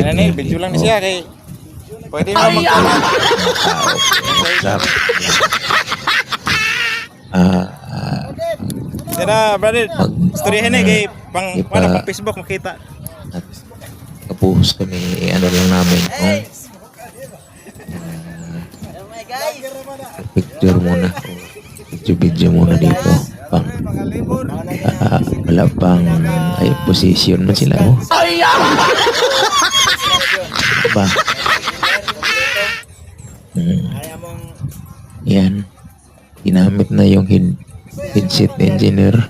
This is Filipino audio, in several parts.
Nani, video lang ni siya kay pwede mo mag-comment. What's up? Tara, brother. Storyahin ni kay pang pang Facebook makita. At kapuhos kami, ano lang namin, picture muna, video muna dito, pang wala pang ay position man sila ba. Yan, ginamit na yung headset engineer.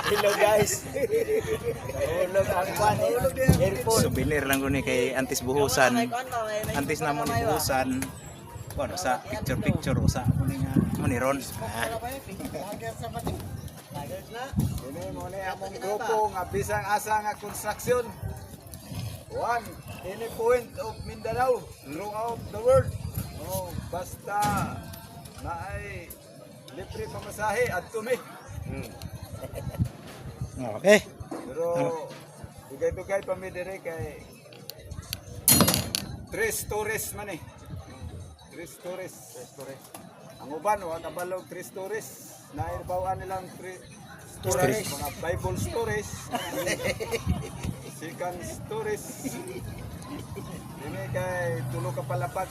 Hello guys. Hulog ang kwan. Souvenir lang ko ni kay Antis Buhusan. Antis na mo ni Buhusan. Ano sa picture sa Ron. Ini mo ni among grupo nga bisang asa nga construction. One, any point of Mindanao throughout the world. Oh, basta naay libre pamasahe at tumi. Okay. Pero dugay-dugay pa mi dire kay 3 stories man eh. 3 stories. Ang uban wa kabalog 3 stories. Nairbawan nilang 3 stories, mga Bible stories. Second stories. Ini kay tulo ka palapag.